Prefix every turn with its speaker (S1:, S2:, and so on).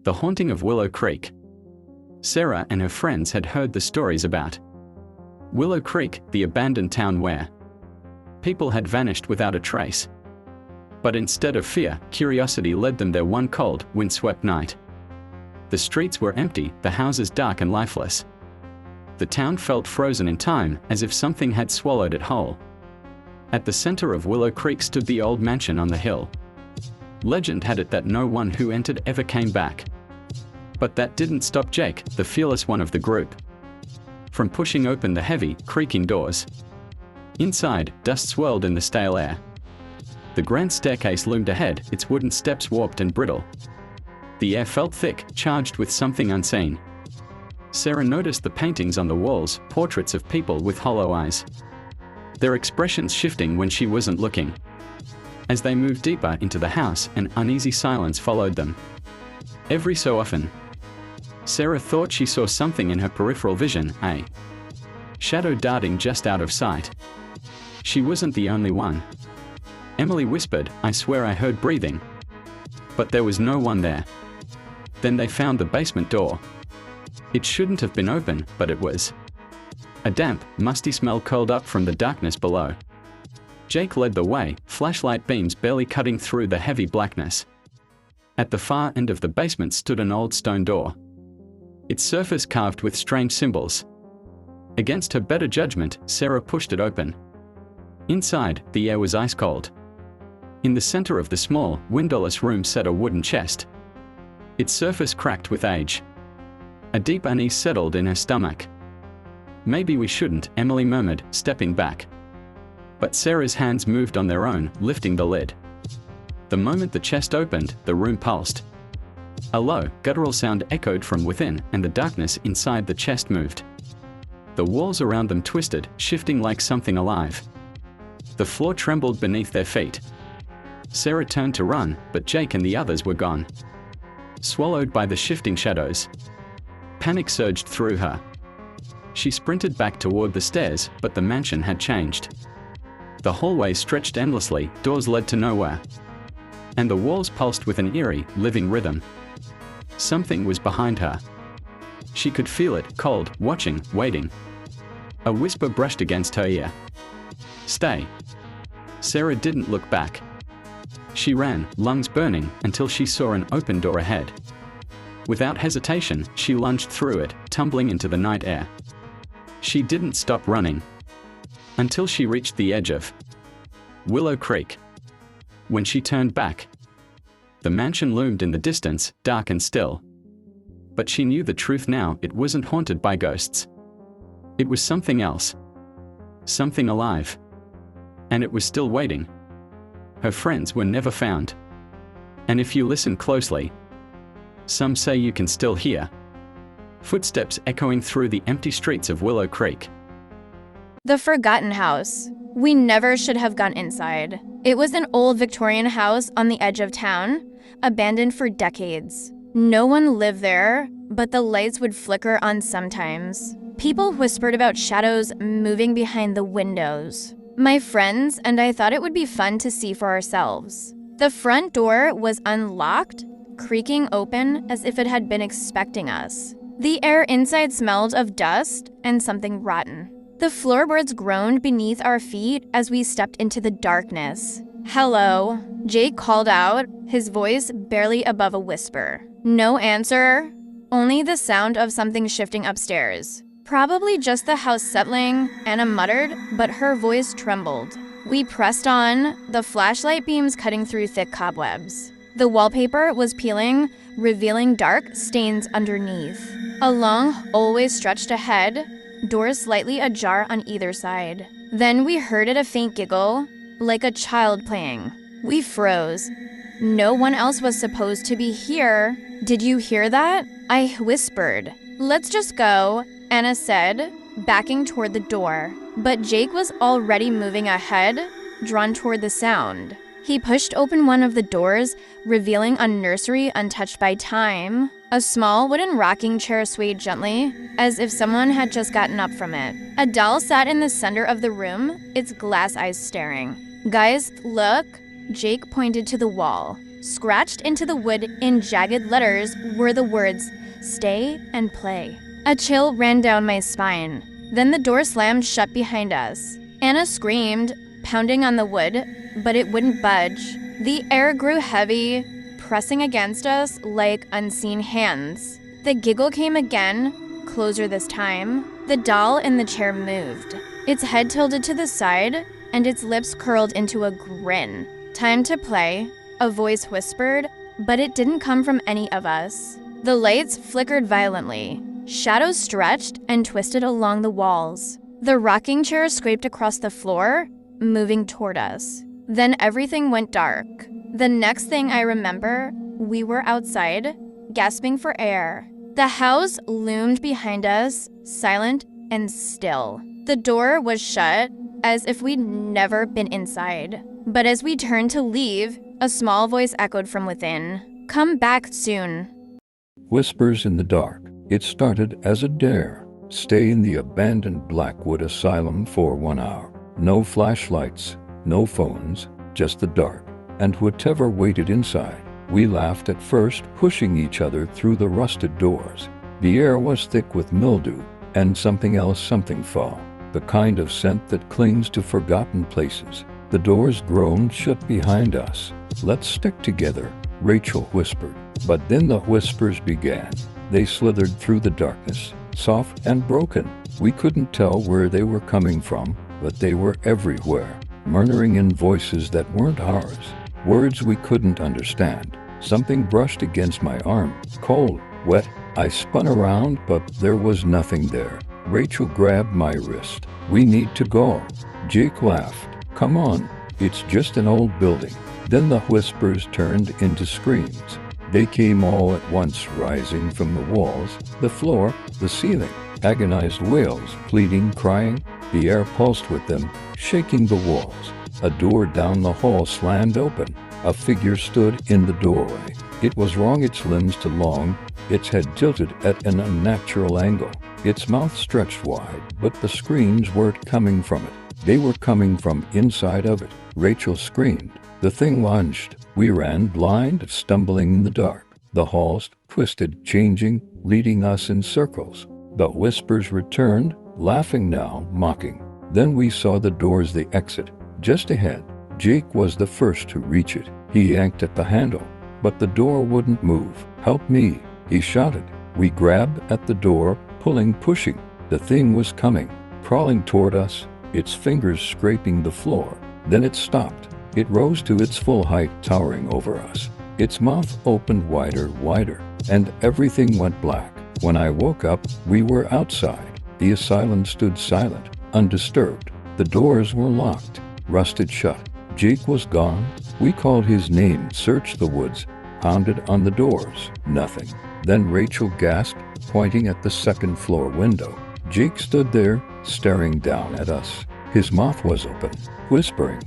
S1: The haunting of Willow Creek. Sarah and her friends had heard the stories about Willow Creek, the abandoned town where people had vanished without a trace. But instead of fear, curiosity led them there one cold, windswept night. The streets were empty, the houses dark and lifeless. The town felt frozen in time, as if something had swallowed it whole. At the center of Willow Creek stood the old mansion on the hill. Legend had it that no one who entered ever came back. But that didn't stop Jake, the fearless one of the group, from pushing open the heavy, creaking doors. Inside, dust swirled in the stale air. The grand staircase loomed ahead, its wooden steps warped and brittle. The air felt thick, charged with something unseen. Sarah noticed the paintings on the walls, portraits of people with hollow eyes, their expressions shifting when she wasn't looking. As they moved deeper into the house, an uneasy silence followed them. Every so often, Sarah thought she saw something in her peripheral vision, a shadow darting just out of sight. She wasn't the only one. Emily whispered, "I swear I heard breathing." But there was no one there. Then they found the basement door. It shouldn't have been open, but it was. A damp, musty smell curled up from the darkness below. Jake led the way, flashlight beams barely cutting through the heavy blackness. At the far end of the basement stood an old stone door, its surface carved with strange symbols. Against her better judgment, Sarah pushed it open. Inside, the air was ice cold. In the center of the small, windowless room sat a wooden chest, its surface cracked with age. A deep unease settled in her stomach. "Maybe we shouldn't," Emily murmured, stepping back. But Sarah's hands moved on their own, lifting the lid. The moment the chest opened, the room pulsed. A low, guttural sound echoed from within, and the darkness inside the chest moved. The walls around them twisted, shifting like something alive. The floor trembled beneath their feet. Sarah turned to run, but Jake and the others were gone, swallowed by the shifting shadows. Panic surged through her. She sprinted back toward the stairs, but the mansion had changed. The hallway stretched endlessly, doors led to nowhere, and the walls pulsed with an eerie, living rhythm. Something was behind her. She could feel it, cold, watching, waiting. A whisper brushed against her ear. "Stay." Sarah didn't look back. She ran, lungs burning, until she saw an open door ahead. Without hesitation, she lunged through it, tumbling into the night air. She didn't stop running until she reached the edge of Willow Creek. When she turned back, the mansion loomed in the distance, dark and still. But she knew the truth now, it wasn't haunted by ghosts. It was something else. Something alive. And it was still waiting. Her friends were never found. And if you listen closely, some say you can still hear footsteps echoing through the empty streets of Willow Creek.
S2: The Forgotten House. We never should have gone inside. It was an old Victorian house on the edge of town, abandoned for decades. No one lived there, but the lights would flicker on sometimes. People whispered about shadows moving behind the windows. My friends and I thought it would be fun to see for ourselves. The front door was unlocked, creaking open as if it had been expecting us. The air inside smelled of dust and something rotten. The floorboards groaned beneath our feet as we stepped into the darkness. "Hello," Jake called out, his voice barely above a whisper. No answer, only the sound of something shifting upstairs. Probably just the house settling, Anna muttered, but her voice trembled. We pressed on, the flashlight beams cutting through thick cobwebs. The wallpaper was peeling, revealing dark stains underneath. A long hallway stretched ahead, doors slightly ajar on either side. Then we heard a faint giggle, like a child playing. We froze. No one else was supposed to be here. "Did you hear that?" I whispered. "Let's just go," Anna said, backing toward the door. But Jake was already moving ahead, drawn toward the sound. He pushed open one of the doors, revealing a nursery untouched by time. A small wooden rocking chair swayed gently, as if someone had just gotten up from it. A doll sat in the center of the room, its glass eyes staring. "Guys, look," Jake pointed to the wall. Scratched into the wood in jagged letters were the words, "Stay and play." A chill ran down my spine. Then the door slammed shut behind us. Anna screamed, pounding on the wood, but it wouldn't budge. The air grew heavy, pressing against us like unseen hands. The giggle came again, closer this time. The doll in the chair moved. Its head tilted to the side, and its lips curled into a grin. "Time to play," a voice whispered, but it didn't come from any of us. The lights flickered violently. Shadows stretched and twisted along the walls. The rocking chair scraped across the floor, moving toward us. Then everything went dark. The next thing I remember, we were outside, gasping for air. The house loomed behind us, silent and still. The door was shut, as if we'd never been inside. But as we turned to leave, a small voice echoed from within. "Come back soon."
S3: Whispers in the dark. It started as a dare. Stay in the abandoned Blackwood Asylum for 1 hour. No flashlights, no phones, just the dark, and whatever waited inside. We laughed at first, pushing each other through the rusted doors. The air was thick with mildew, and something foul, the kind of scent that clings to forgotten places. The doors groaned shut behind us. "Let's stick together," Rachel whispered. But then the whispers began. They slithered through the darkness, soft and broken. We couldn't tell where they were coming from, but they were everywhere, murmuring in voices that weren't ours, words we couldn't understand. Something brushed against my arm, cold, wet. I spun around, but there was nothing there. Rachel grabbed my wrist. "We need to go." Jake laughed. "Come on, it's just an old building." Then the whispers turned into screams. They came all at once, rising from the walls, the floor, the ceiling. Agonized wails, pleading, crying. The air pulsed with them, shaking the walls. A door down the hall slammed open. A figure stood in the doorway. It was wrong, its limbs too long, its head tilted at an unnatural angle. Its mouth stretched wide, but the screams weren't coming from it. They were coming from inside of it. Rachel screamed. The thing lunged. We ran blind, stumbling in the dark. The halls twisted, changing, leading us in circles. The whispers returned, laughing now, mocking. Then we saw the doors, the exit, just ahead. Jake was the first to reach it. He yanked at the handle, but the door wouldn't move. "Help me," he shouted. We grabbed at the door, pulling, pushing. The thing was coming, crawling toward us, its fingers scraping the floor. Then it stopped. It rose to its full height, towering over us. Its mouth opened wider, and everything went black. When I woke up, we were outside. The asylum stood silent, undisturbed. The doors were locked, rusted shut. Jake was gone. We called his name, searched the woods, pounded on the doors. Nothing. Then Rachel gasped, pointing at the second-floor window. Jake stood there, staring down at us. His mouth was open, whispering.